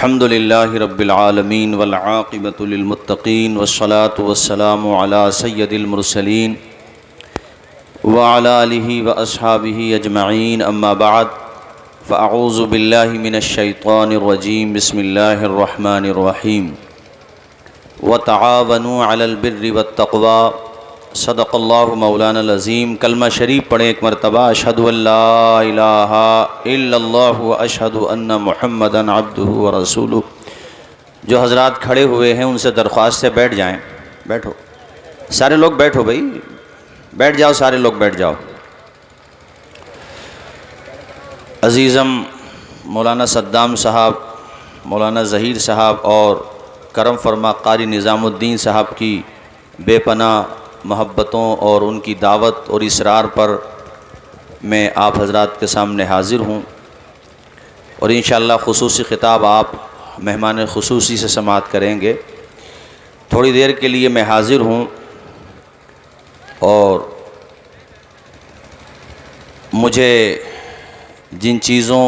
अल्हम्दुलिल्लाहि रब्बिल आलमीन वल आक़िबतु लिल मुत्तक़ीन वस्सलातु वस्सलामु अला सय्यदिल मुरसलीन व अला आलिहि व अस्हाबिहि अजमईन अम्मा बाद फ़अऊज़ु बिल्लाहि मिनश शैतानिर रजीम बिस्मिल्लाहिर रहमानिर रहीम व तआवनु अलल बिर्रि वत तक़वा सदक़ल्लाहु मौलानल अज़ीम। कलमा शरीफ पढ़ें एक मरतबा, अशहदु अल्ला इलाहा इल्लल्लाहु व अशहदु अन्ना मुहम्मदन अब्दुहु व रसूलुहु। जो हज़रात खड़े हुए हैं उनसे दरख्वास्त से बैठ जाएं। बैठो सारे लोग, बैठो भाई, बैठ जाओ सारे लोग, बैठ जाओ। अज़ीज़म मौलाना सद्दाम साहब, मौलाना ज़हीर साहब और करम फरमा कारी निज़ामुद्दीन साहब की बेपनाह मोहब्बतों और उनकी दावत और इसरार पर मैं आप हज़रात के सामने हाज़िर हूँ और इंशाअल्लाह ख़ुसूसी ख़िताब आप मेहमान ख़ुसूसी से समाअत करेंगे। थोड़ी देर के लिए मैं हाज़िर हूँ और मुझे जिन चीज़ों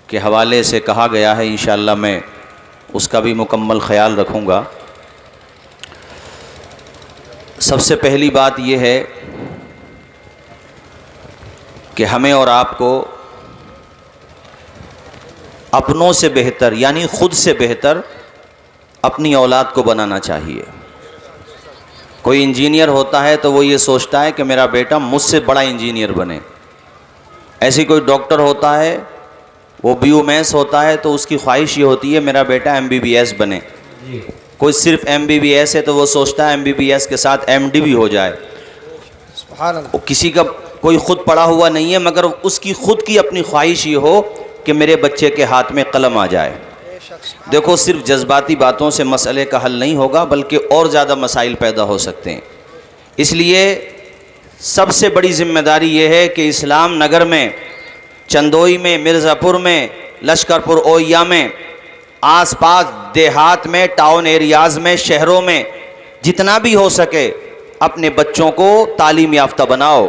के हवाले से कहा गया है इंशाअल्लाह मैं उसका भी मुकम्मल ख़याल रखूँगा। सबसे पहली बात यह है कि हमें और आपको अपनों से बेहतर यानी ख़ुद से बेहतर अपनी औलाद को बनाना चाहिए। कोई इंजीनियर होता है तो वो ये सोचता है कि मेरा बेटा मुझसे बड़ा इंजीनियर बने। ऐसी कोई डॉक्टर होता है, वो बीओएमएस होता है तो उसकी ख्वाहिश ये होती है मेरा बेटा एमबीबीएस बने। कोई सिर्फ एमबीबीएस है तो वो सोचता है एमबीबीएस के साथ एमडी भी हो जाए। वो किसी का कोई ख़ुद पढ़ा हुआ नहीं है मगर उसकी ख़ुद की अपनी ख्वाहिश ये हो कि मेरे बच्चे के हाथ में कलम आ जाए। देखो, सिर्फ जज्बाती बातों से मसले का हल नहीं होगा बल्कि और ज़्यादा मसाइल पैदा हो सकते हैं। इसलिए सबसे बड़ी ज़िम्मेदारी ये है कि इस्लाम नगर में, चंदोई में, मिर्ज़ापुर में, लश्करपुर ओया में, आसपास देहात में, टाउन एरियाज़ में, शहरों में जितना भी हो सके अपने बच्चों को तालीम याफ्ता बनाओ।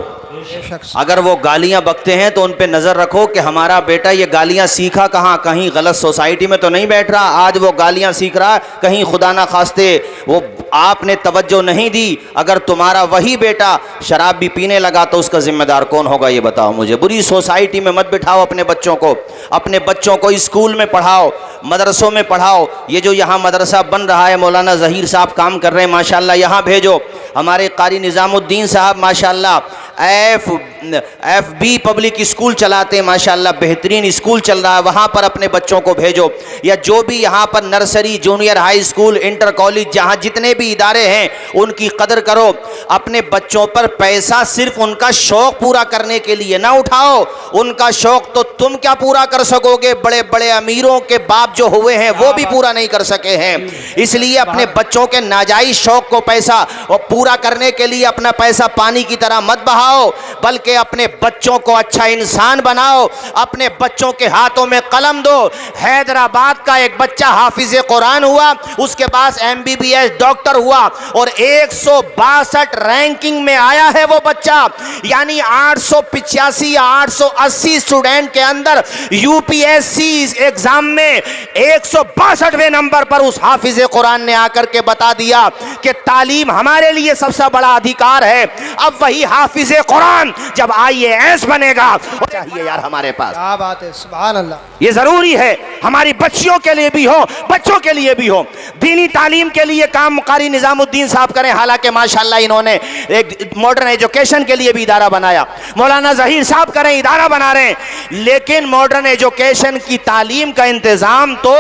अगर वो गालियां बकते हैं तो उन पे नज़र रखो कि हमारा बेटा ये गालियां सीखा कहाँ, कहीं गलत सोसाइटी में तो नहीं बैठ रहा, आज वो गालियां सीख रहा, कहीं खुदा ना खास्ते वो आपने तवज्जो नहीं दी। अगर तुम्हारा वही बेटा शराब भी पीने लगा तो उसका ज़िम्मेदार कौन होगा ये बताओ मुझे। बुरी सोसाइटी में मत बिठाओ अपने बच्चों को। अपने बच्चों को स्कूल में पढ़ाओ, मदरसों में पढ़ाओ। ये जो यहाँ मदरसा बन रहा है, मौलाना ज़हीर साहब काम कर रहे हैं माशाल्लाह, यहाँ भेजो। हमारे कारी निज़ामुद्दीन साहब माशाल्लाह FB पब्लिक स्कूल चलाते हैं माशाल्लाह, बेहतरीन स्कूल चल रहा है, वहाँ पर अपने बच्चों को भेजो। या जो भी यहाँ पर nursery, junior high school, inter college, जहाँ जितने भी इदारे हैं उनकी कदर करो। अपने बच्चों पर पैसा सिर्फ उनका शौक़ पूरा करने के लिए ना उठाओ। उनका शौक़ तो तुम क्या पूरा कर सकोगे, बड़े बड़े अमीरों के बाप जो हुए हैं वो भी पूरा नहीं कर सके हैं। इसलिए अपने बच्चों के नाजायज़ शौक़ को पैसा और पूरा करने के लिए अपना पैसा पानी की तरह मत बहाओ, बल्कि अपने बच्चों को अच्छा इंसान बनाओ। अपने बच्चों के हाथों में कलम दो। हैदराबाद का एक बच्चा हाफिज कुरान हुआ, उसके पास MBBS डॉक्टर हुआ और 162 रैंकिंग में आया है वो बच्चा। यानी 885 या 880 स्टूडेंट के अंदर UPSC एग्जाम में 162वें नंबर पर उस हाफिज कुरान ने आकर के बता दिया कि तालीम हमारे लिए सबसे बड़ा अधिकार है। अब वही हाफिज कुरान जब IAS बनेगा चाहिए यार हमारे पास। क्या बात है, सुभान अल्लाह। ये जरूरी है हमारी बच्चियों के लिए भी हो, बच्चों के लिए भी हो। दीनी तालीम के लिए काम कारी निजामुद्दीन साहब करें। हालांकि माशाल्लाह इन्होंने एक मॉडर्न एजुकेशन के लिए भी इदारा बनाया, मौलाना ज़हीर साहब करें, इदारा बना रहे हैं। लेकिन मॉडर्न एजुकेशन की तालीम का इंतजाम तो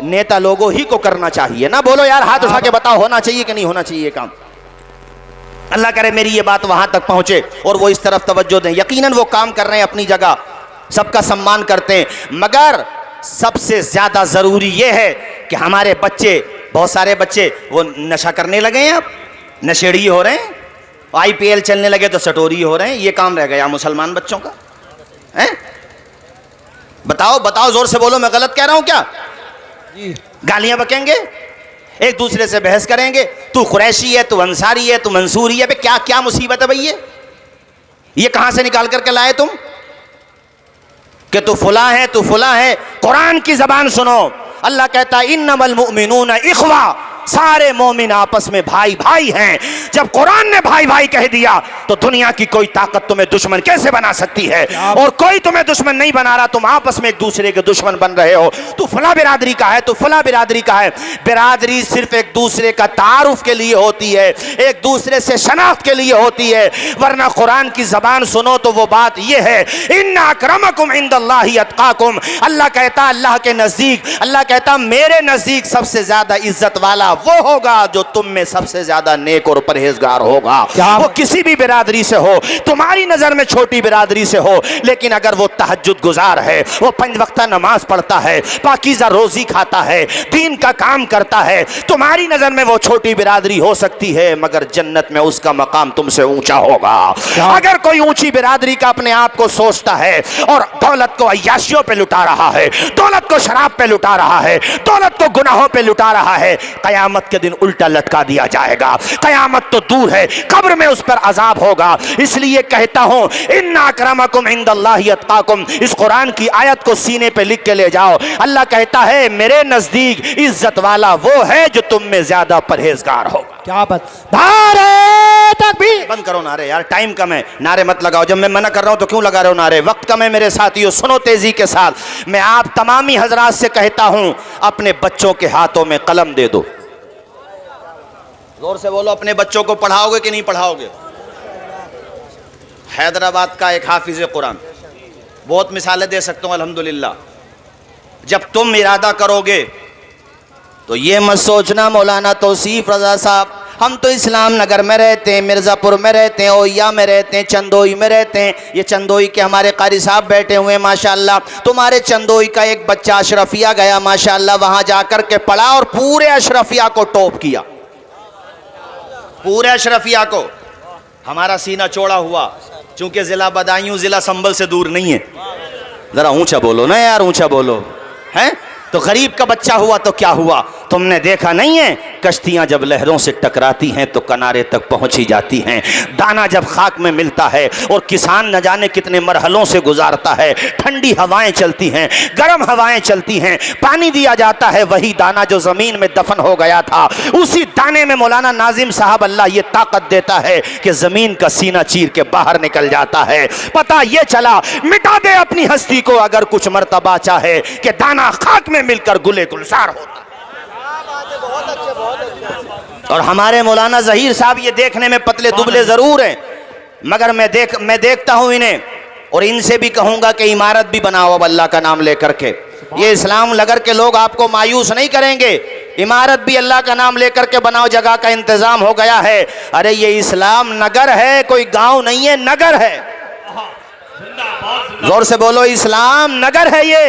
नेता लोगों ही को करना चाहिए ना। बोलो यार, हाथ उठा के बताओ, होना चाहिए कि नहीं होना चाहिए काम। अल्लाह करे मेरी ये बात वहां तक पहुंचे और वो इस तरफ तवज्जो दें। यकीनन वो काम कर रहे हैं अपनी जगह, सबका सम्मान करते हैं, मगर सबसे ज्यादा जरूरी ये है कि हमारे बच्चे, बहुत सारे बच्चे वो नशा करने लगे हैं, अब नशेड़ी हो रहे हैं, IPL चलने लगे तो सटोरी हो रहे हैं। ये काम रह गया मुसलमान बच्चों का है? बताओ बताओ, जोर से बोलो, मैं गलत कह रहा हूं क्या? गालियां बकेंगे, एक दूसरे से बहस करेंगे, तू कुरैशी है, तू अंसारी है, तू मंसूरी है। क्या क्या मुसीबत है भाई, ये कहां से निकाल करके लाए तुम? कि तू फुला है, तू फुला है। कुरान की जबान सुनो, अल्लाह कहता है इन्नमल मुमिनून इख्वा, सारे मोमिन आपस में भाई भाई हैं। जब कुरान ने भाई भाई कह दिया तो दुनिया की कोई ताकत तुम्हें दुश्मन कैसे बना सकती है? और कोई तुम्हें दुश्मन नहीं बना रहा, तुम आपस में एक दूसरे के दुश्मन बन रहे हो। तू फला बिरादरी का है, तू फला बिरादरी का है। बिरादरी सिर्फ एक दूसरे का तारुफ के लिए होती है, एक दूसरे से शनाख्त के लिए होती है, वरना कुरान की जबान सुनो तो वो बात ये है, इन्ना अक्रमकुम इंदल्लाहि अत्काकुम। अल्लाह कहता अल्लाह के नजदीक, अल्लाह कहता मेरे नजदीक सबसे ज्यादा इज्जत वाला वो होगा जो तुम में सबसे ज्यादा नेक और परहेजगार होगा। वो किसी भी बिरादरी से हो, तुम्हारी नजर में छोटी बिरादरी से हो, लेकिन अगर वो तहज्जुद गुजार है, वो 5 वक्त नमाज पढ़ता है, पाकीज़ा रोजी खाता है, दीन का काम करता है, तुम्हारी नजर में वो छोटी बिरादरी हो सकती है, मगर जन्नत में उसका मकाम तुमसे ऊंचा होगा। अगर कोई ऊंची बिरादरी का अपने आप को सोचता है और दौलत को अय्याशियों पे लुटा रहा है, दौलत को शराब पे लुटा रहा है, दौलत को गुनाहों पे लुटा रहा है, कयामत के दिन उल्टा लटका दिया जाएगा। कयामत तो दूर है, कब्र में उस पर अजाब होगा। इसलिए कहता हूं इन्ना अक्रमकुम इंदल्लाहि अत्काकुम, इस कुरान की आयत को सीने पे लिख के ले जाओ। अल्लाह कहता है मेरे नजदीक इज्जत वाला वो है जो तुम में ज्यादा परहेजगार होगा। क्या बात, नारे तकबीर। बंद करो नारे यार, टाइम कम है, नारे मत लगाओ। जब मैं मना कर रहा हूं तो क्यों लगा रहे हो नारे? वक्त कम है मेरे साथियों, सुनो तेजी के साथ। मैं आप तमामी हजरात से कहता हूं अपने बच्चों के हाथों में कलम दे दो। जोर से बोलो, अपने बच्चों को पढ़ाओगे कि नहीं पढ़ाओगे? हैदराबाद का एक हाफिज कुरान, बहुत मिसालें दे सकता हूं अल्हम्दुलिल्लाह। जब तुम इरादा करोगे तो ये मत सोचना मौलाना तौसीफ रजा साहब हम तो इस्लाम नगर में रहते हैं, मिर्ज़ापुर में रहते हैं, ओया में रहते हैं, चंदोई में रहते हैं। ये चंदोई के हमारे कारी साहब बैठे हुए हैं माशाल्लाह। तुम्हारे चंदोई का एक बच्चा अशरफिया गया माशाल्लाह, वहाँ जाकर के पढ़ा और पूरे अशरफिया को टॉप किया, पूरे अशरफिया को। हमारा सीना चौड़ा हुआ, चूंकि ज़िला बदायूं ज़िला संभल से दूर नहीं है। ज़रा ऊंचा बोलो ना यार, ऊंचा बोलो हैं। तो गरीब का बच्चा हुआ तो क्या हुआ? तुमने देखा नहीं है, कश्तियां जब लहरों से टकराती हैं तो किनारे तक पहुंच ही जाती हैं। दाना जब खाक में मिलता है और किसान न जाने कितने मरहलों से गुजारता है, ठंडी हवाएं चलती हैं, गर्म हवाएं चलती हैं, पानी दिया जाता है, वही दाना जो ज़मीन में दफन हो गया था, उसी दाने में मौलाना नाजिम साहब अल्लाह ये ताकत देता है कि ज़मीन का सीना चीर के बाहर निकल जाता है। पता ये चला, मिटा दे अपनी हस्ती को अगर कुछ मर्तबा चाहे कि दाना खाक में मिलकर गुले गुलजार होता। और हमारे मौलाना जहीर साहब ये देखने में पतले दुबले जरूर हैं, मगर मैं देखता हूं इन्हें, और इनसे भी कहूंगा कि इमारत भी बनाओ अब अल्लाह का नाम लेकर के। ये इस्लाम नगर के लोग आपको मायूस नहीं करेंगे, इमारत भी अल्लाह का नाम लेकर के बनाओ, जगह का इंतजाम हो गया है। अरे ये इस्लाम नगर है, कोई गांव नहीं है, नगर है। जोर से बोलो, इस्लाम नगर है। ये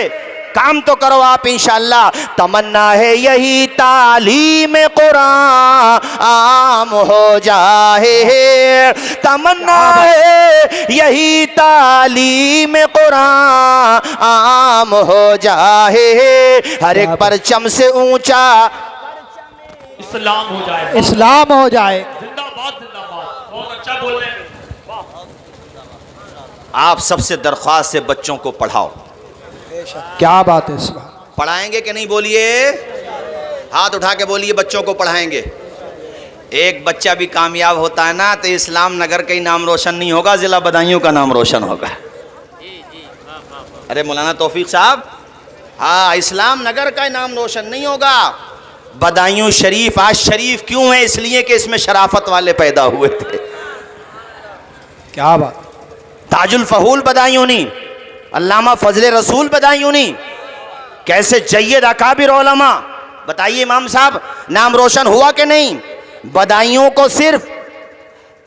काम तो करो आप इंशाअल्लाह। तमन्ना है यही तालीम कुरान आम हो जाए, तमन्ना है यही तालीम कुरान आम हो जाए, हर एक परचम से ऊंचा इस्लाम हो जाए, इस्लाम हो जाए। जिंदाबाद जिंदाबाद, बहुत अच्छा बोल रहे हैं। आप सबसे दरख्वास्त से बच्चों को पढ़ाओ। क्या बात है, पढ़ाएंगे कि नहीं? बोलिए, हाथ उठा के बोलिए, बच्चों को पढ़ाएंगे। एक बच्चा भी कामयाब होता है ना तो इस्लाम नगर का ही नाम रोशन नहीं होगा, जिला बदायूं का नाम रोशन होगा। अरे मौलाना तौफीक साहब, हाँ, इस्लाम नगर का नाम रोशन नहीं होगा। बदायूं शरीफ आज शरीफ क्यों है? इसलिए कि इसमें शराफत वाले पैदा हुए थे। क्या बात। ताजुल फहूल बदायूनी, अल्लामा फजले रसूल बदायूनी, कैसे जय्यद अकाबिर उलमा। बताइए इमाम साहब, नाम रोशन हुआ कि नहीं? बदायूं को सिर्फ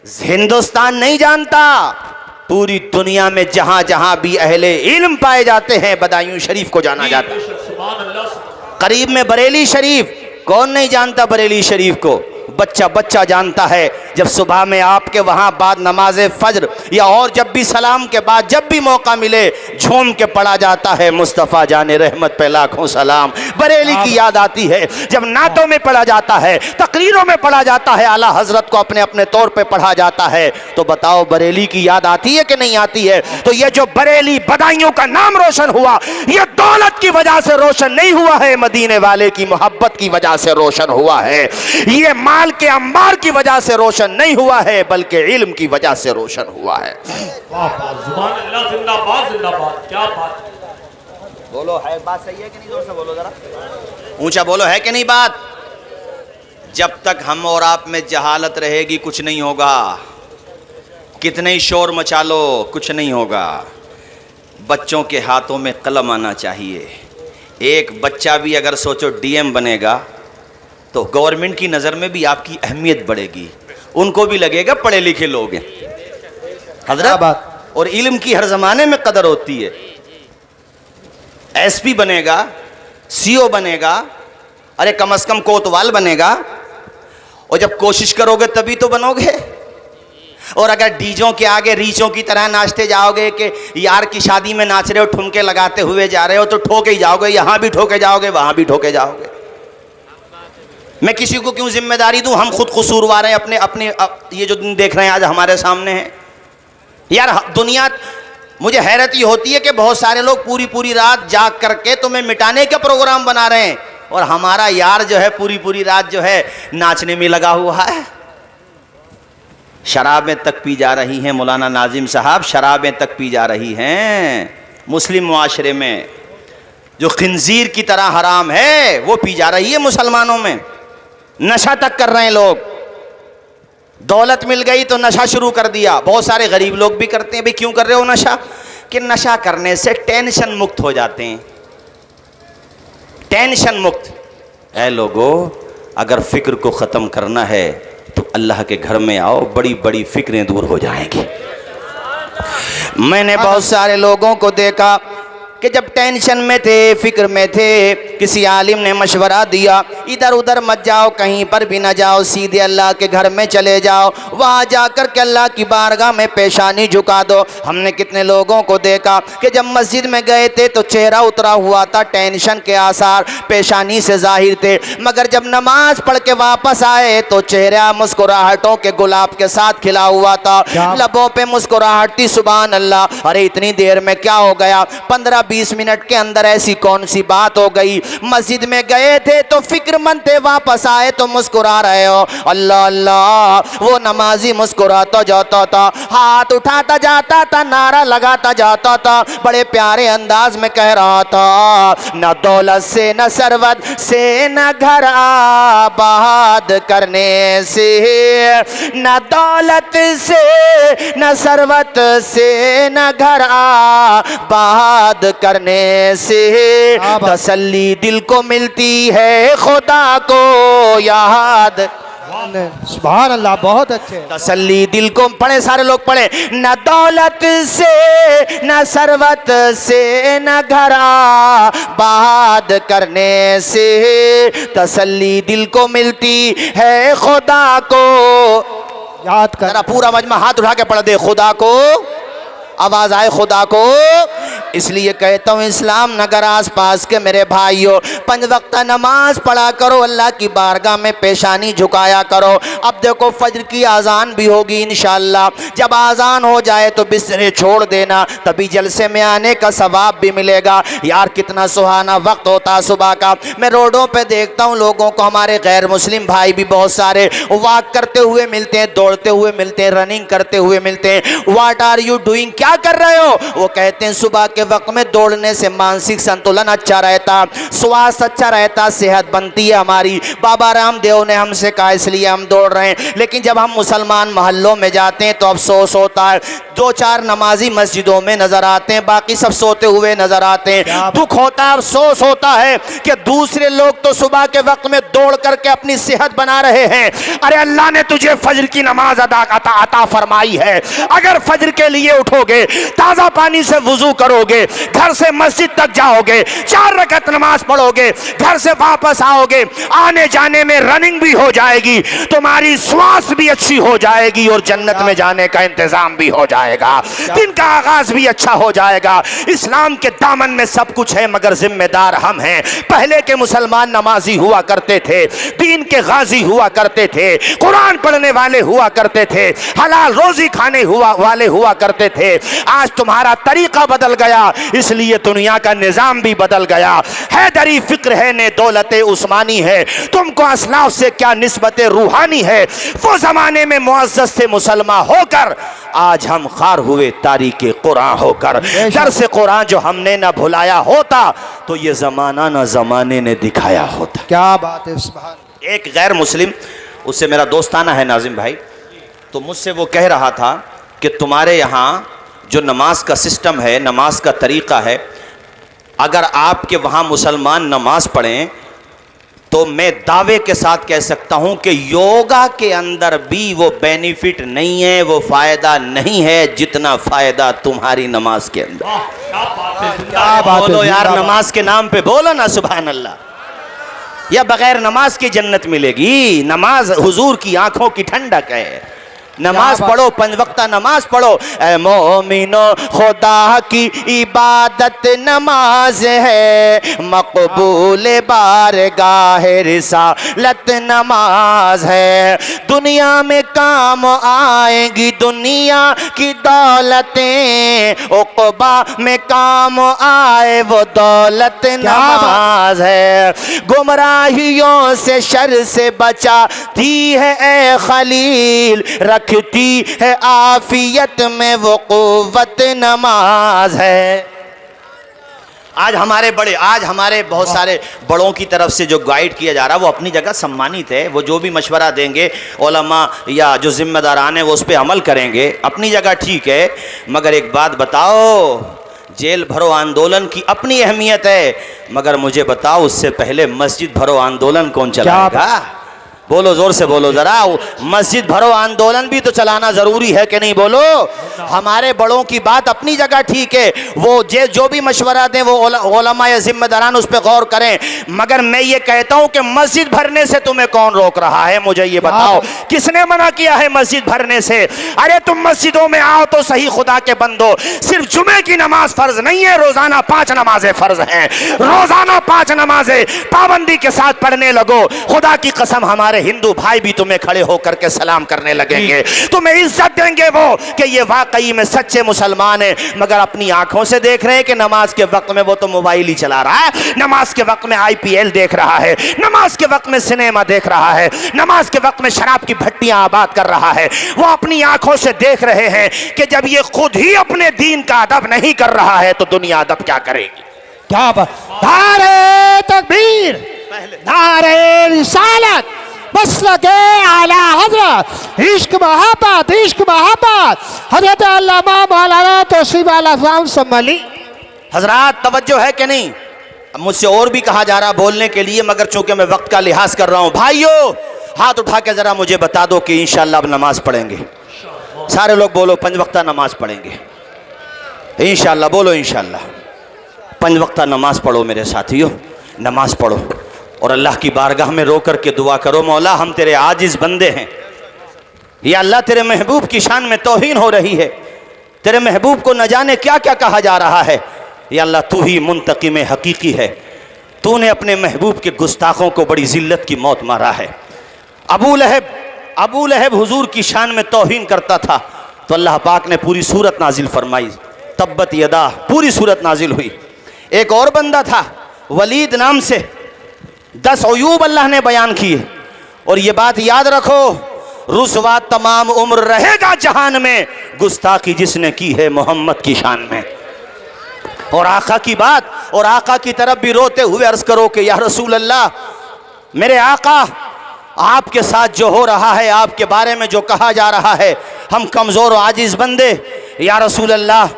हिंदुस्तान नहीं जानता, पूरी दुनिया में जहां जहां भी अहले इल्म पाए जाते हैं बदायूं शरीफ को जाना जाता है। करीब में बरेली शरीफ, कौन नहीं जानता बरेली शरीफ को? बच्चा बच्चा जानता है जब सुबह में आपके वहाँ बाद नमाज फज्र या और जब भी सलाम के बाद जब भी मौका मिले झूम के पढ़ा जाता है मुस्तफ़ा जाने रहमत पे लाखों सलाम। बरेली की याद आती है जब नातों में पढ़ा जाता है, तकरीरों में पढ़ा जाता है, आला हजरत को अपने अपने तौर पे पढ़ा जाता है। तो बताओ बरेली की याद आती है कि नहीं आती है? तो ये जो बरेली बदायूं का नाम रोशन हुआ, ये दौलत की वजह से रोशन नहीं हुआ है, मदीने वाले की मोहब्बत की वजह से रोशन हुआ है। ये माल के अंबार की वजह से रोशन नहीं हुआ है, बल्कि इल्म की वजह से रोशन हुआ है। जुबान अल्लाह जिंदाबाद जिंदाबाद। क्या बात है। बोलो, है बात सही है कि नहीं? जोर से बोलो, जरा ऊंचा बोलो, है कि नहीं बात? जब तक हम और आप में जहालत रहेगी कुछ नहीं होगा, कितने ही शोर मचा लो कुछ नहीं होगा। बच्चों के हाथों में कलम आना चाहिए। एक बच्चा भी अगर सोचो डीएम बनेगा तो गवर्नमेंट की नज़र में भी आपकी अहमियत बढ़ेगी, उनको भी लगेगा पढ़े लिखे लोग हैं हजरत। और इल्म की हर ज़माने में कदर होती है। एसपी बनेगा, सीओ बनेगा, अरे कम से कम कोतवाल बनेगा, और जब कोशिश करोगे तभी तो बनोगे। और अगर डीजों के आगे रीचों की तरह नाचते जाओगे कि यार की शादी में नाच रहे हो, ठुमके लगाते हुए जा रहे हो, तो ठोके ही जाओगे, यहां भी ठोके जाओगे, वहां भी ठोके जाओगे। मैं किसी को क्यों जिम्मेदारी दूं? हम खुद कसूरवार हैं अपने अपने। ये जो दिन देख रहे हैं आज हमारे सामने है यार, दुनिया, मुझे हैरत ये होती है कि बहुत सारे लोग पूरी पूरी रात जाग करके तुम्हें मिटाने का प्रोग्राम बना रहे हैं, और हमारा यार जो है पूरी पूरी रात जो है नाचने में लगा हुआ है। शराबें तक पी जा रही हैं मौलाना नाजिम साहब, शराबें तक पी जा रही हैं मुस्लिम मुआशरे में। जो खिंजीर की तरह हराम है वो पी जा रही है मुसलमानों में। नशा तक कर रहे हैं लोग। दौलत मिल गई तो नशा शुरू कर दिया। बहुत सारे गरीब लोग भी करते हैं। भाई क्यों कर रहे हो नशा? कि नशा करने से टेंशन मुक्त हो जाते हैं, टेंशन मुक्त। ऐ लोगों, अगर फिक्र को ख़त्म करना है तो अल्लाह के घर में आओ, बड़ी बड़ी फिक्रें दूर हो जाएंगी। मैंने बहुत सारे लोगों को देखा कि जब टेंशन में थे, फिक्र में थे, किसी आलिम ने मशवरा दिया इधर उधर मत जाओ, कहीं पर भी ना जाओ, सीधे अल्लाह के घर में चले जाओ, वहाँ जाकर के अल्लाह की बारगाह में पेशानी झुका दो। हमने कितने लोगों को देखा कि जब मस्जिद में गए थे तो चेहरा उतरा हुआ था, टेंशन के आसार पेशानी से जाहिर थे, मगर जब नमाज पढ़ के वापस आए तो चेहरा मुस्कुराहटों के गुलाब के साथ खिला हुआ था, लबों पे मुस्कुराहट थी। सुभान अल्लाह। अरे इतनी देर में क्या हो गया? 15-20 मिनट के अंदर ऐसी कौन सी बात हो गई? मस्जिद में गए थे तो फिक्रमंद थे, वापस आए तो मुस्कुरा रहे हो। अल्लाह अल्लाह। वो नमाजी मुस्कुराता जाता था, हाथ उठाता जाता था, नारा लगाता जाता था, बड़े प्यारे अंदाज में कह रहा था, न दौलत से न सरवत से न घर आबाद करने से, न दौलत से न सरवत से न घर आबाद करने से तसल्ली दिल को मिलती है, खुदा को याद। सुभान अल्लाह, बहुत अच्छे। तसल्ली दिल को, पढ़े सारे लोग पढ़े, न दौलत से न सरवत से न घर आबाद करने से तसल्ली दिल को मिलती है, खुदा को याद कर। जरा पूरा मजमा हाथ उठा के पढ़ दे, खुदा को, आवाज आए खुदा को। इसलिए कहता हूँ इस्लाम नगर आस पास के मेरे भाइयों, 5 वक्त नमाज पढ़ा करो, अल्लाह की बारगाह में पेशानी झुकाया करो। अब देखो फजर की आज़ान भी होगी इंशाअल्लाह, जब आज़ान हो जाए तो बिस्तरे छोड़ देना, तभी जलसे में आने का सवाब भी मिलेगा। यार कितना सुहाना वक्त होता है सुबह का। मैं रोडों पे देखता हूँ लोगों को, हमारे गैर मुस्लिम भाई भी बहुत सारे वॉक करते हुए मिलते हैं, दौड़ते हुए मिलते हैं, रनिंग करते हुए मिलते हैं। What are you doing? क्या कर रहे हो? वो कहते हैं सुबह के वक्त में दौड़ने से मानसिक संतुलन अच्छा रहता, स्वास्थ्य अच्छा रहता, सेहत बनती है हमारी। बाबा रामदेव ने हमसे कहा, इसलिए हम दौड़ रहे हैं। लेकिन जब हम मुसलमान मोहल्लों में जाते हैं तो अफसोस होता है, 2-4 नमाजी मस्जिदों में नजर आते हैं, बाकी सब सोते हुए नजर आते हैं। दुख होता है, अफसोस होता है कि दूसरे लोग तो सुबह के वक्त में दौड़ करके अपनी सेहत बना रहे हैं। अरे अल्लाह ने तुझे फजर की नमाज अता फरमाई है, अगर फजर के लिए उठोगे, ताजा पानी से वुजू करोगे, जाओगे, घर से मस्जिद तक जाओगे, 4 रकात नमाज पढ़ोगे, घर से वापस आओगे, आने जाने में रनिंग भी हो जाएगी, तुम्हारी श्वास भी अच्छी हो जाएगी और जन्नत में जाने का इंतजाम भी हो जाएगा, दिन का आगाज भी अच्छा हो जाएगा। इस्लाम के दामन में सब कुछ है मगर जिम्मेदार हम हैं। पहले के मुसलमान नमाजी हुआ करते थे, दीन के गाजी हुआ करते थे, कुरान पढ़ने वाले हुआ करते थे, हलाल रोजी खाने वाले हुआ करते थे। आज तुम्हारा तरीका बदल गया, इसलिए दुनिया का निजाम भी बदल गया। हैदरी फिक्र है ने दौलते उस्मानी है, तुमको असलाफ से क्या निस्बत रूहानी है। वो जमाने में मुअज़्ज़ज़ थे मुसलमान होकर, आज हम खार हुए तारीके कुरान होकर। दर्स कुरान जो हमने ना भुलाया होता तो ये जमाना ना जमाने ने दिखाया होता। क्या बात है, सुभान। एक गैर मुस्लिम, उससे मेरा दोस्ताना है नाजिम भाई, तो मुझसे वो कह रहा था कि तुम्हारे यहाँ जो नमाज का सिस्टम है, नमाज का तरीक़ा है, अगर आपके वहाँ मुसलमान नमाज पढ़ें तो मैं दावे के साथ कह सकता हूँ कि योगा के अंदर भी वो बेनिफिट नहीं है, वो फ़ायदा नहीं है जितना फ़ायदा तुम्हारी नमाज के अंदर। वाह, क्या बात है, क्या बात है, बोलो यार, जिंदाबाद। नमाज के नाम पे बोलो ना सुभान अल्लाह। या बगैर नमाज की जन्नत मिलेगी? नमाज हुजूर की आंखों की ठंडक है। नमाज पढ़ो, 5 वक्ता नमाज पढ़ो। ऐ मोमिनो, खुदा की इबादत नमाज है, मकबूल बारगाह रिसालत नमाज है। दुनिया में काम आएंगी दुनिया की दौलतें, उक़बा में काम आए वो दौलत नमाज है। गुमराहियों से शर से बचाती है ए खलील, रखती है आफियत में वो कुव्वत नमाज है। आज हमारे बहुत सारे बड़ों की तरफ से जो गाइड किया जा रहा है वो अपनी जगह सम्मानित है। वो जो भी मशवरा देंगे उलमा या जो जिम्मेदारान है वो उस पर अमल करेंगे, अपनी जगह ठीक है। मगर एक बात बताओ, जेल भरो आंदोलन की अपनी अहमियत है, मगर मुझे बताओ उससे पहले मस्जिद भरो आंदोलन कौन चलाएगा? बोलो, जोर से बोलो जरा। मस्जिद भरो आंदोलन भी तो चलाना जरूरी है कि नहीं? बोलो। हमारे बड़ों की बात अपनी जगह ठीक है, वो जो भी मशवरा दें वो उलमा या जिम्मेदारान उस पर गौर करें। मगर मैं ये कहता हूं कि मस्जिद भरने से तुम्हें कौन रोक रहा है? मुझे ये बताओ, किसने मना किया है मस्जिद भरने से? अरे तुम मस्जिदों में आओ तो सही खुदा के बंदो। सिर्फ जुमे की नमाज फर्ज नहीं है, रोजाना 5 नमाजें फर्ज हैं। रोजाना 5 नमाजें पाबंदी के साथ पढ़ने लगो। खुदा की कसम, हमारे हिंदू भाई भी तुम्हें खड़े होकर के सलाम करने लगेंगे, तुम्हें इज्जत देंगे वो कि ये वाकई में सच्चे मुसलमान हैं। मगर अपनी आंखों से देख रहे हैं कि नमाज के वक्त में वो तो मोबाइल ही चला रहा है, नमाज के वक्त में IPL देख रहा है, नमाज के वक्त में सिनेमा देख रहा है, नमाज के वक्त में शराब की भट्टियां आबाद कर रहा है। वो अपनी आंखों से देख रहे हैं कि जब ये खुद ही अपने दीन का अदब नहीं कर रहा है तो दुनिया अदब क्या करेगी? क्या बात। नारे तकबीर, नारे रिसालत, मसलके आला हजरत, इश्क मोहब्बत, इश्क मोहब्बत, हजरत अल्लामा मौलाना तौसीफ आलम सम्मली। हजरात तवज्जो है कि नहीं? अब मुझसे और भी कहा जा रहा बोलने के लिए, मगर चूंकि मैं वक्त का लिहाज कर रहा हूं, भाइयों हाथ उठा के जरा मुझे बता दो कि इंशाअल्लाह अब नमाज पढ़ेंगे। सारे लोग बोलो 5 वक्ता नमाज पढ़ेंगे इंशाअल्लाह। बोलो इंशाअल्लाह। 5 वक्ता नमाज पढ़ो मेरे साथियों, नमाज पढ़ो और अल्लाह की बारगाह में रो कर के दुआ करो, मौला हम तेरे आजिज़ बंदे हैं, या अल्लाह तेरे महबूब की शान में तौहीन हो रही है, तेरे महबूब को न जाने क्या क्या कहा जा रहा है। या अल्लाह तू ही मुंतकिम हकीकी है, तूने अपने महबूब के गुस्ताखों को बड़ी जिल्लत की मौत मारा है। अबू लहब हुजूर की शान में तौहीन करता था तो अल्लाह पाक ने पूरी सूरत नाजिल फरमाई, तब्बत यदा, पूरी सूरत नाजिल हुई। एक और बंदा था वलीद नाम से, 10 अयूब अल्लाह ने बयान किए। और ये बात याद रखो, रुसवा तमाम उम्र रहेगा जहान में गुस्ताखी जिसने की है मोहम्मद की शान में। और आका की बात, और आका की तरफ भी रोते हुए अर्ज करो कि या रसूल अल्लाह, मेरे आका आपके साथ जो हो रहा है, आपके बारे में जो कहा जा रहा है, हम कमज़ोर और आजिज़ बंदे, या रसूल अल्लाह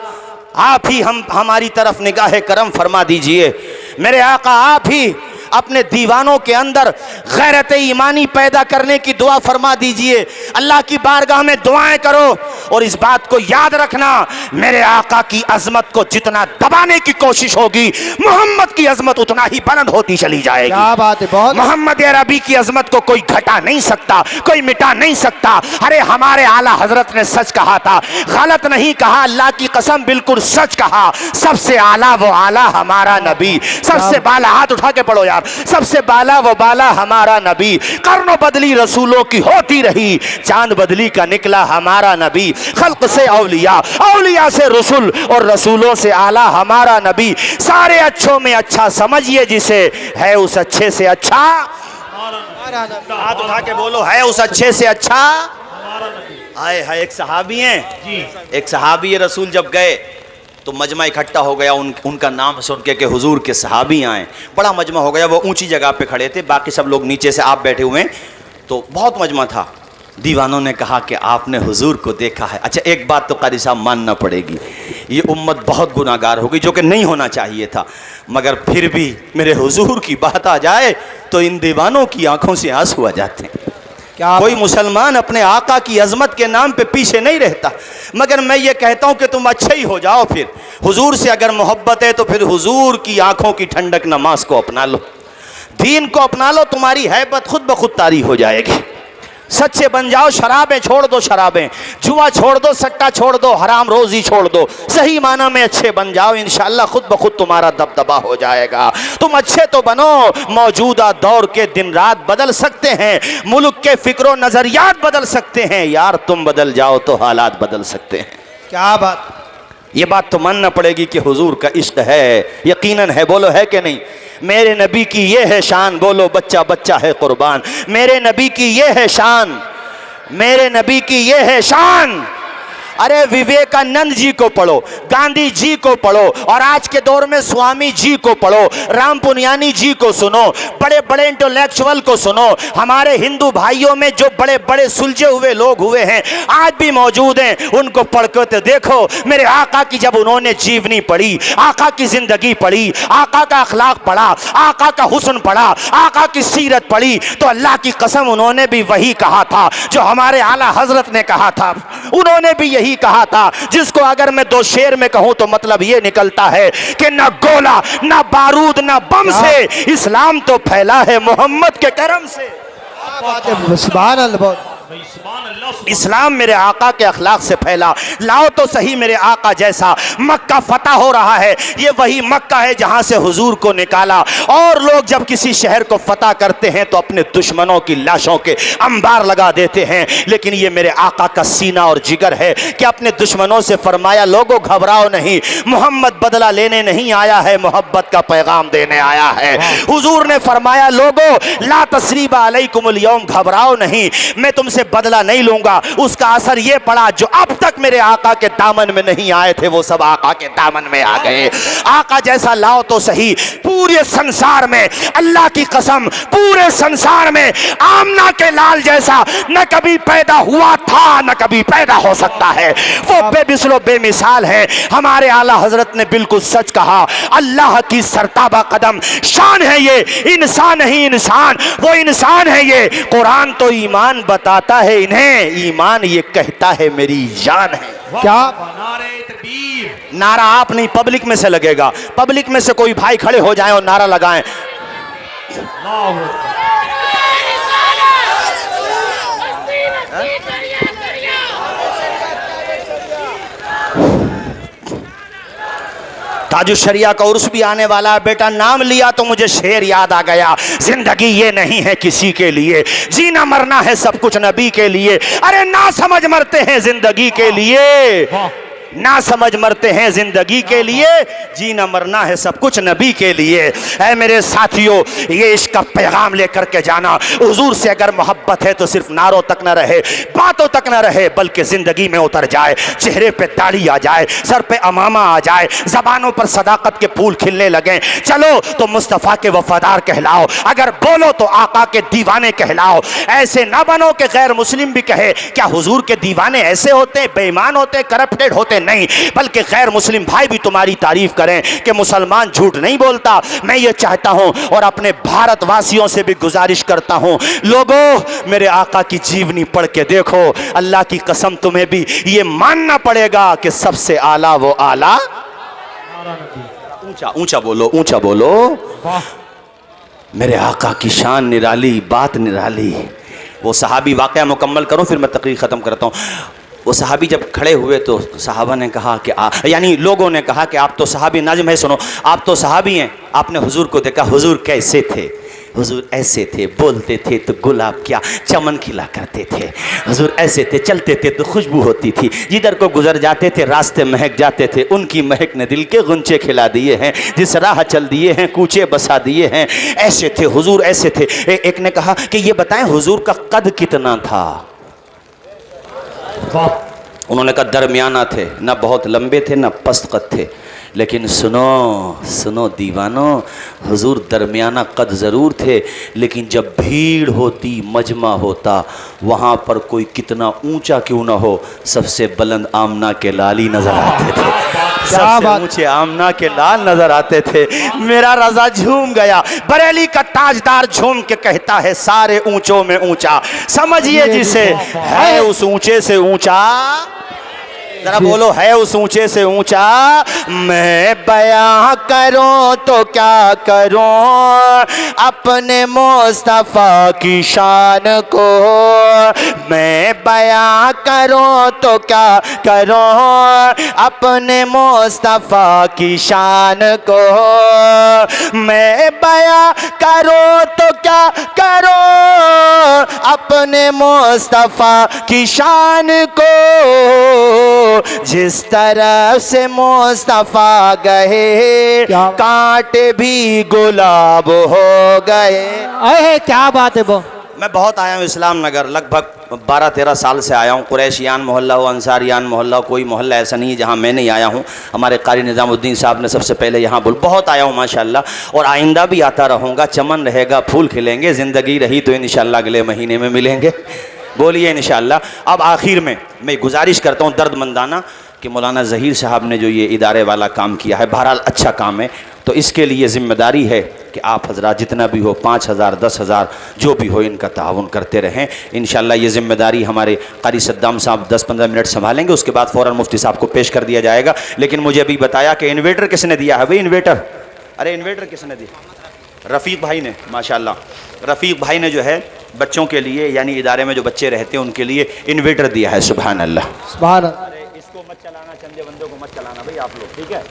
आप ही हमारी तरफ निगाह करम फरमा दीजिए। मेरे आका आप ही अपने दीवानों के अंदर गैरत ईमानी पैदा करने की दुआ फरमा दीजिए। अल्लाह की बारगाह में दुआएं करो और इस बात को याद रखना, मेरे आका की अजमत को जितना दबाने की कोशिश होगी, मोहम्मद की अजमत उतना ही बुलंद होती चली जाएगी। क्या बात है, बहुत मोहम्मद अरबी की अजमत को कोई घटा नहीं सकता, कोई मिटा नहीं सकता। अरे हमारे आला हजरत ने सच कहा था, गलत नहीं कहा, अल्लाह की कसम बिल्कुल सच कहा। सबसे आला वो आला हमारा नबी, सबसे बाला, हाथ उठा के पढ़ो यार, सबसे बाला वो बाला हमारा नबी। कर्नो बदली रसूलों की होती रही, चांद बदली का निकला हमारा नबी। खल्क से औलिया, औलिया से रसूल और रसूलों से आला हमारा नबी। सारे अच्छों में अच्छा समझिए जिसे, है उस अच्छे से अच्छा। हाथ उठा के बोलो, है उस अच्छे से अच्छा। आए हाय, एक सहाबी हैं, एक सहाबी रसूल जब गए तो मजमा इकट्ठा हो गया, उनका नाम सुन के कि हुजूर के सहाबी आए। बड़ा मजमा हो गया, वो ऊंची जगह पे खड़े थे, बाकी सब लोग नीचे से आप बैठे हुए हैं, तो बहुत मजमा था। दीवानों ने कहा कि आपने हुजूर को देखा है। अच्छा, एक बात तो कारी साहब मानना पड़ेगी, ये उम्मत बहुत गुनाहगार हो गई, जो कि नहीं होना चाहिए था, मगर फिर भी मेरे हुजूर की बात आ जाए तो इन दीवानों की आंखों से आंसू आ जाते हैं। कोई मुसलमान अपने आका की अजमत के नाम पे पीछे नहीं रहता, मगर मैं ये कहता हूं कि तुम अच्छे ही हो जाओ। फिर हुजूर से अगर मोहब्बत है तो फिर हुजूर की आंखों की ठंडक नमाज को अपना लो, दीन को अपना लो, तुम्हारी हैबत खुद ब खुद तारी हो जाएगी। सच्चे बन जाओ, शराबें छोड़ दो, शराबें, जुआ छोड़ दो, सट्टा छोड़ दो, हराम रोजी छोड़ दो, सही माना में अच्छे बन जाओ, इंशाअल्लाह खुद ब खुद तुम्हारा दबदबा हो जाएगा। तुम अच्छे तो बनो, मौजूदा दौर के दिन रात बदल सकते हैं, मुल्क के फिक्रो नजरियात बदल सकते हैं, यार तुम बदल जाओ तो हालात बदल सकते हैं। क्या बात, ये बात तो मानना पड़ेगी कि हुजूर का इश्क है, यकीनन है, बोलो है कि नहीं। मेरे नबी की ये है शान, बोलो बच्चा बच्चा है कुर्बान। मेरे नबी की ये है शान, मेरे नबी की ये है शान। अरे विवेकानंद जी को पढ़ो, गांधी जी को पढ़ो, और आज के दौर में स्वामी जी को पढ़ो, राम पुनियानी जी को सुनो, बड़े बड़े इंटेलेक्चुअल को सुनो। हमारे हिंदू भाइयों में जो बड़े बड़े सुलझे हुए लोग हुए हैं, आज भी मौजूद हैं, उनको पढ़ कर तो देखो। मेरे आका की जब उन्होंने जीवनी पढ़ी, आका की जिंदगी पढ़ी, आका का अखलाक पढ़ा, आका का हुस्न पढ़ा, आका की सीरत पढ़ी, तो अल्लाह की कसम उन्होंने भी वही कहा था जो हमारे आला हजरत ने कहा था। उन्होंने भी यही कहा था, जिसको अगर मैं दो शेर में कहूं तो मतलब ये निकलता है कि न गोला, न बारूद, न बम से इस्लाम तो फैला है मोहम्मद के करम से। सुभान अल्लाह, इस्लाम मेरे आका के अखलाक से फैला। लाओ तो सही मेरे आका जैसा। मक्का फतह हो रहा है, ये वही मक्का है जहां से हुजूर को निकाला। और लोग जब किसी शहर को फतह करते हैं तो अपने दुश्मनों की लाशों के अंबार लगा देते हैं, लेकिन ये मेरे आका का सीना और जिगर है कि अपने दुश्मनों से फरमाया, लोगों घबराओ नहीं, मोहम्मद बदला लेने नहीं आया है, मोहब्बत का पैगाम देने आया है। हुजूर ने फरमाया, लोगों ला तसरीबा अलैकुमुल यौम, घबराओ नहीं, मैं तुमसे बदला नहीं लूंगा। उसका असर यह पड़ा, जो अब तक मेरे आका के दामन में नहीं आए थे वो सब आका के दामन में आ गए। आका जैसा लाओ तो सही। पूरे संसार में, अल्लाह की कसम, पूरे संसार में आमना के लाल जैसा न कभी पैदा हुआ था, न कभी पैदा हो सकता है। वो बेमिसलो बेमिसाल है। हमारे आला हजरत ने बिल्कुल सच कहा, अल्लाह की सरताबा कदम शान है ये, इंसान नहीं इंसान, वो इंसान है ये। कुरान तो ईमान बताता है इन्हें, ईमान ये कहता है मेरी जान है। क्या नारा आप नहीं, पब्लिक में से लगेगा। पब्लिक में से कोई भाई खड़े हो जाएं और नारा लगाएं। ताजुशरिया का उर्स भी आने वाला है। बेटा नाम लिया तो मुझे शेर याद आ गया, जिंदगी ये नहीं है किसी के लिए, जीना मरना है सब कुछ नबी के लिए। अरे ना समझ मरते हैं जिंदगी के लिए, ना समझ मरते हैं जिंदगी के लिए, जीना मरना है सब कुछ नबी के लिए। ऐ मेरे साथियों, ये इश्क का पैगाम लेकर के जाना। हुजूर से अगर मोहब्बत है तो सिर्फ नारों तक न रहे, बातों तक न रहे, बल्कि जिंदगी में उतर जाए। चेहरे पे दाढ़ी आ जाए, सर पे अमामा आ जाए, जबानों पर सदाकत के फूल खिलने लगे। चलो तो मुस्तफ़ा के वफादार कहलाओ, अगर बोलो तो आका के दीवाने कहलाओ। ऐसे ना बनो कि गैर मुस्लिम भी कहे क्या हुजूर के दीवाने ऐसे होते, बेईमान होते, करप्टेड होते। नहीं, बल्कि गैर मुस्लिम भाई भी तुम्हारी तारीफ करें कि मुसलमान झूठ नहीं बोलता। मैं ये चाहता हूँ और अपने भारतवासियों से भी गुजारिश करता हूँ, लोगों मेरे आका की जीवनी पढ़ के देखो, अल्लाह की कसम तुम्हें भी ये मानना पड़ेगा कि सबसे आला वो आला। ऊंचा ऊंचा बोलो, ऊंचा बोलो। मेरे आका की शान निराली, बात निराली। वो सहाबी वाक़या मुकम्मल करूं फिर मैं तकरीर ख़त्म करता हूँ। वो सहाबी जब खड़े हुए तो सहाबा ने कहा कि यानी लोगों ने कहा कि आप तो सहाबी, नाज़िम है सुनो, आप तो सहाबी हैं, आपने हुजूर को देखा, हुजूर कैसे थे? हुजूर ऐसे थे, बोलते थे तो गुलाब क्या चमन खिला करते थे, हुजूर ऐसे थे, चलते थे तो खुशबू होती थी, जिधर को गुजर जाते थे रास्ते महक जाते थे, उनकी महक ने दिल के गुंचे खिला दिए हैं, जिस राह चल दिए हैं कूचे बसा दिए हैं। ऐसे थे हुजूर, ऐसे थे। एक ने कहा कि ये बताएं हुजूर का कद कितना था? उन्होंने कहा दरमियाना थे, ना बहुत लंबे थे ना पस्त कद थे। लेकिन सुनो सुनो दीवानो, हुजूर दरमियाना कद ज़रूर थे, लेकिन जब भीड़ होती, मजमा होता, वहाँ पर कोई कितना ऊंचा क्यों ना हो, सबसे बुलंद आमना के लाल ही नज़र आते थे, सबसे ऊंचे आमना के लाल नज़र आते थे। मेरा रज़ा झूम गया। बरेली का ताजदार झूम के कहता है सारे ऊंचों में ऊंचा, समझिए जिसे है उस ऊंचे से ऊंचा। जरा बोलो, है उस ऊंचे से ऊंचा। मैं बयां करूं तो क्या करूं अपने मुस्तफ़ा की शान को, मैं बयां करूं तो क्या करूं अपने मुस्तफ़ा की शान को, मैं बयां करूं तो क्या करूं अपने मुस्तफ़ा की शान को, जिस तरफ से मुस्तफा गए कांटे भी गुलाब हो गए। अरे क्या बात है वो। मैं बहुत आया हूँ इस्लाम नगर, लगभग 12-13 साल से आया हूँ। कुरैशियान मोहल्ला हो, अंसारियान मोहल्ला हो, कोई मोहल्ला ऐसा नहीं है जहाँ मैं नहीं आया हूँ। हमारे कारी निज़ामुद्दीन साहब ने सबसे पहले यहाँ बोल, बहुत आया हूँ माशाल्लाह, और आइंदा भी आता रहूँगा। चमन रहेगा, फूल खिलेंगे, ज़िंदगी रही तो इंशाअल्लाह अगले महीने में मिलेंगे, बोलिए इंशाअल्लाह। अब आखिर में मैं गुजारिश करता हूँ दर्दमंदाना कि मौलाना ज़हीर साहब ने जो ये इदारे वाला काम किया है, बहरहाल अच्छा काम है, तो इसके लिए ज़िम्मेदारी है कि आप हजरात जितना भी हो, 5,000 10,000 जो भी हो, इनका ताउन करते रहें। इंशाअल्लाह ये ज़िम्मेदारी हमारे कारी सद्दाम साहब 10-15 मिनट संभालेंगे, उसके बाद फ़ौरन मुफ्ती साहब को पेश कर दिया जाएगा। लेकिन मुझे अभी बताया कि इन्वेटर किसने दिया है भाई? इन्वेटर, अरे इन्वेटर किसने दिया? रफ़ीक भाई ने, माशाअल्लाह। रफ़ीक भाई ने जो है बच्चों के लिए, यानी इदारे में जो बच्चे रहते हैं उनके लिए इन्वेटर दिया है। सुभान अल्लाह, सुभान अल्लाह। अरे इसको मत चलाना, चंदे बंदों को मत चलाना भाई आप लोग, ठीक है?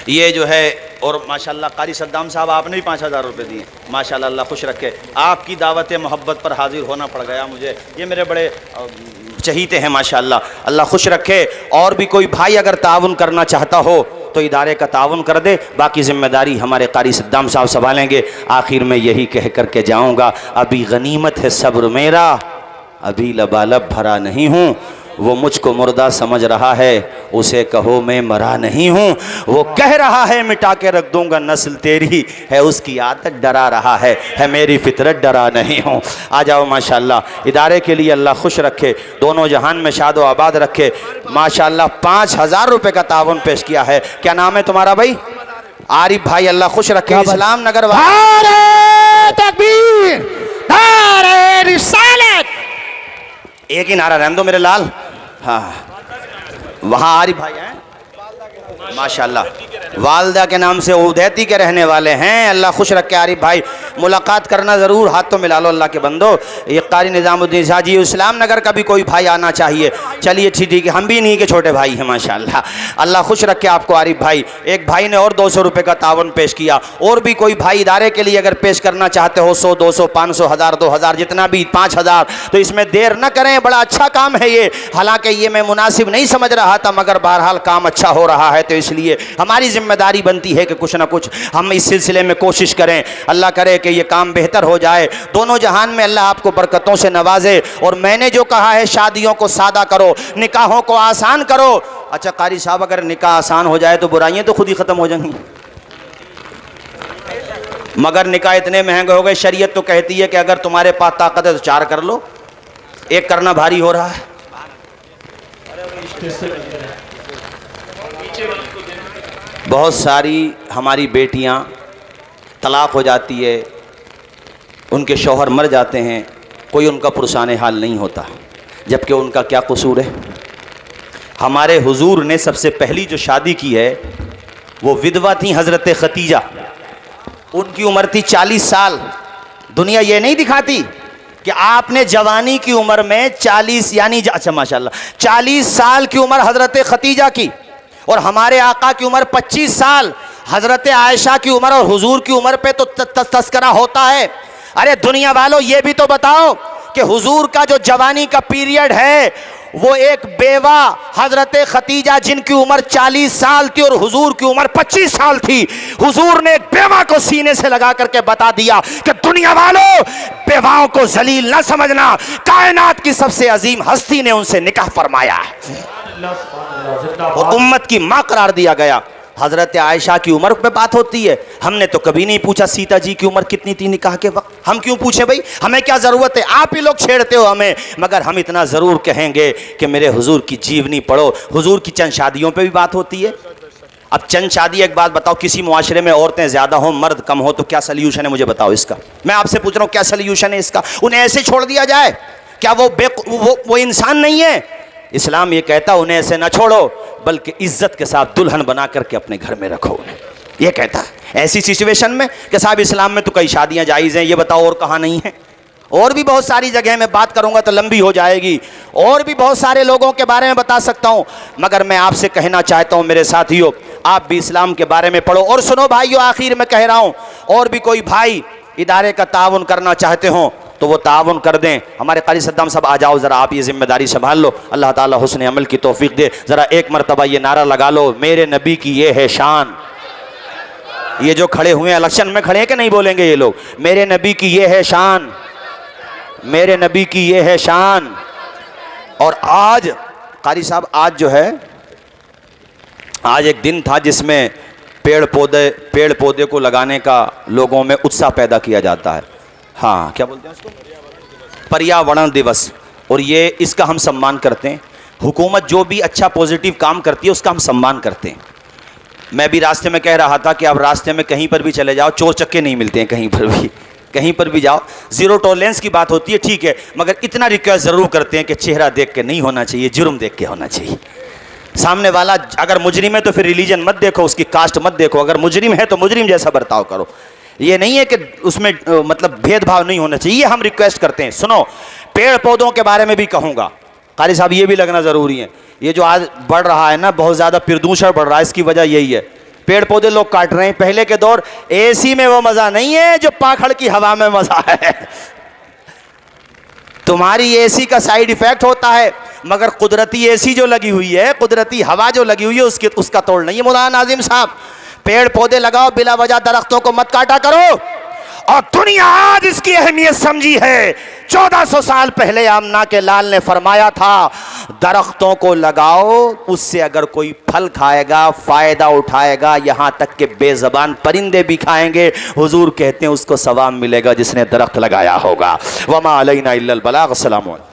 ये जो है, और माशाल्लाह कारी सद्दाम साहब आपने भी 5,000 रुपये दिए, माशाल्लाह, अल्लाह खुश रखे। आपकी दावत मोहब्बत पर हाजिर होना पड़ गया मुझे, ये मेरे बड़े चहीते हैं माशाल्लाह, अल्लाह खुश रखे। और भी कोई भाई अगर ताउन करना चाहता हो तो इदारे का ताउन कर दे, बाकी ज़िम्मेदारी हमारे कारी सद्दाम साहब संभालेंगे। आखिर में यही कह कर के जाऊँगा, अभी गनीमत है सब्र मेरा, अभी लबालब भरा नहीं हूँ। वो मुझको मुर्दा समझ रहा है, उसे कहो मैं मरा नहीं हूँ। वो कह रहा है मिटा के रख दूंगा नस्ल तेरी, है उसकी आदत डरा रहा है मेरी फितरत डरा नहीं हूँ। आ जाओ माशाल्लाह, इदारे के लिए अल्लाह खुश रखे, दोनों जहान में शादो आबाद रखे। माशाल्लाह 5,000 रुपये का तावन पेश किया है। क्या नाम है तुम्हारा भाई? आरिफ भाई, अल्लाह खुश रखे। इस्लाम नगर नारे तकबीर, नारे रिसालत। एक ही नारा रहने दो मेरे लाल। हाँ, वहाँ आरिफ भाई हैं माशाल्लाह, वालदा के नाम से उदैती के रहने वाले हैं। अल्लाह खुश रखे आरिफ भाई, मुलाकात करना ज़रूर, हाथ तो मिला लो अल्लाह के बंदो। ये कारी निज़ामुद्दीन शाह जी, इस्लाम नगर का भी कोई भाई आना चाहिए। चलिए ठीक है, हम भी नहीं के छोटे भाई हैं माशाल्लाह, अल्लाह खुश रखे आपको आरिफ भाई। एक भाई ने और 200 रुपये का तावन पेश किया। और भी कोई भाई इदारे के लिए अगर पेश करना चाहते हो, 100 200 500 1000 2000 जितना भी, 5000, तो इसमें देर न करें, बड़ा अच्छा काम है ये। हालांकि ये मैं मुनासिब नहीं समझ रहा था, मगर बहरहाल काम अच्छा हो रहा है, तो इसलिए हमारी जिम्मेदारी बनती है कि कुछ ना कुछ हम इस सिलसिले में कोशिश करें। अल्लाह करे कि ये काम बेहतर हो जाए, दोनों जहान में अल्लाह आपको बरकतों से नवाजे। और मैंने जो कहा है, शादियों को सादा करो, निकाहों को आसान करो। अच्छा कारी साहब, अगर निकाह आसान हो जाए तो बुराइयां तो खुद ही ख़त्म हो जाएंगी, मगर निकाह इतने महंगे हो गए, शरीयत तो कहती है कि अगर तुम्हारे पास ताकत है तो 4 कर लो, 1 करना भारी हो रहा है। स्टेज से मिलते हैं। बहुत सारी हमारी बेटियां तलाक हो जाती है, उनके शौहर मर जाते हैं, कोई उनका पुरसाने हाल नहीं होता, जबकि उनका क्या कसूर है। हमारे हुजूर ने सबसे पहली जो शादी की है वो विधवा थी हज़रत खतीजा। उनकी उम्र थी 40 साल। दुनिया ये नहीं दिखाती कि आपने जवानी की उम्र में 40 यानी अच्छा माशाल्लाह 40 साल की उम्र हज़रत खतीजा की, और हमारे आका की उम्र 25 साल, हज़रत आयशा की उम्र और हुजूर की उम्र पे तो तस्करा होता है। अरे दुनिया वालों, ये भी तो बताओ कि हुजूर का जो जवानी का पीरियड है वो एक बेवा हज़रत खतीजा जिनकी उम्र 40 साल थी और हुजूर की उम्र 25 साल थी, हुजूर ने एक बेवा को सीने से लगा करके बता दिया कि दुनिया वालों, बेवाओं को जलील न समझना, कायनात की सबसे अजीम हस्ती ने उनसे निकाह फरमाया और उम्मत की मां करार दिया गया। हज़रत आयशा की उम्र पे बात होती है, हमने तो कभी नहीं पूछा सीता जी की उम्र कितनी थी निकाह के वक्त। हम क्यों पूछे भाई, हमें क्या ज़रूरत है, आप ही लोग छेड़ते हो हमें। मगर हम इतना ज़रूर कहेंगे कि मेरे हुजूर की जीवनी पढ़ो। हुजूर की चंद शादियों पे भी बात होती है। अब चंद शादी, एक बात बताओ, किसी मुआशरे में औरतें ज़्यादा हों मर्द कम हो तो क्या सल्यूशन है, मुझे बताओ इसका। मैं आपसे पूछ रहा हूँ क्या सल्यूशन है इसका। उन्हें ऐसे छोड़ दिया जाए, क्या वो इंसान नहीं है? इस्लाम ये कहता उन्हें ऐसे ना छोड़ो, बल्कि इज्जत के साथ दुल्हन बना करके अपने घर में रखो उन्हें। ये कहता है ऐसी सिचुएशन में कि साहब इस्लाम में तो कई शादियां जायज़ हैं, ये बताओ और कहाँ नहीं है। और भी बहुत सारी जगह में बात करूंगा तो लंबी हो जाएगी, और भी बहुत सारे लोगों के बारे में बता सकता हूं, मगर मैं आपसे कहना चाहता हूं मेरे साथियों, आप भी इस्लाम के बारे में पढ़ो। और सुनो भाइयों, आखिर में कह रहा हूं, और भी कोई भाई इदारे का ताउन करना चाहते हो तो वो ताउन कर दें। हमारे क़ारी सद्दाम साहब आ जाओ ज़रा, आप ये जिम्मेदारी संभाल लो। अल्लाह ताला हुस्न अमल की तौफीक दे। ज़रा एक मरतबा ये नारा लगा लो, मेरे नबी की ये है शान। ये जो खड़े हुए हैं इलेक्शन में खड़े हैं कि नहीं बोलेंगे ये लोग, मेरे नबी की ये है शान, मेरे नबी की ये है शान। और आज क़ारी साहब, आज जो है, आज एक दिन था जिसमें पेड़ पौधे को लगाने का लोगों में उत्साह पैदा किया जाता है। हाँ, क्या बोलते हैं उसको, पर्यावरण दिवस। और ये इसका हम सम्मान करते हैं। हुकूमत जो भी अच्छा पॉजिटिव काम करती है उसका हम सम्मान करते हैं। मैं भी रास्ते में कह रहा था कि आप रास्ते में कहीं पर भी चले जाओ, चोर चक्के नहीं मिलते हैं कहीं पर भी, कहीं पर भी जाओ। ज़ीरो टॉलरेंस की बात होती है, ठीक है, मगर इतना रिक्वेस्ट ज़रूर करते हैं कि चेहरा देख के नहीं होना चाहिए, जुर्म देख के होना चाहिए। सामने वाला अगर मुजरिम है तो फिर रिलीजन मत देखो, उसकी कास्ट मत देखो, अगर मुजरिम है तो मुजरिम जैसा बर्ताव करो। ये नहीं है कि उसमें मतलब भेदभाव नहीं होना चाहिए, हम रिक्वेस्ट करते हैं। सुनो, पेड़ पौधों के बारे में भी कहूँगा, क़ारी साहब ये भी लगना ज़रूरी है। ये जो आज बढ़ रहा है ना, बहुत ज़्यादा प्रदूषण बढ़ रहा है, इसकी वजह यही है, पेड़ पौधे लोग काट रहे हैं। पहले के दौर एसी में वो मज़ा नहीं है जो पाखड़ की हवा में मज़ा है। तुम्हारी एसी का साइड इफेक्ट होता है, मगर कुदरती एसी जो लगी हुई है, कुदरती हवा जो लगी हुई है, उसका तोड़ नहीं है। मौलाना नाज़िम साहब, पेड़ पौधे लगाओ, बिला वजह दरख्तों को मत काटा करो। और दुनिया आज इसकी अहमियत समझी है। 1400 साल पहले आमना के लाल ने फरमाया था, दरख्तों को लगाओ, उससे अगर कोई फल खाएगा, फायदा उठाएगा, यहाँ तक कि बेज़बान परिंदे भी खाएंगे, हुजूर कहते हैं उसको सवाब मिलेगा जिसने दरख्त लगाया होगा। वमा अलैना इल्लल बलाग। अस्सलामु अलैकुम।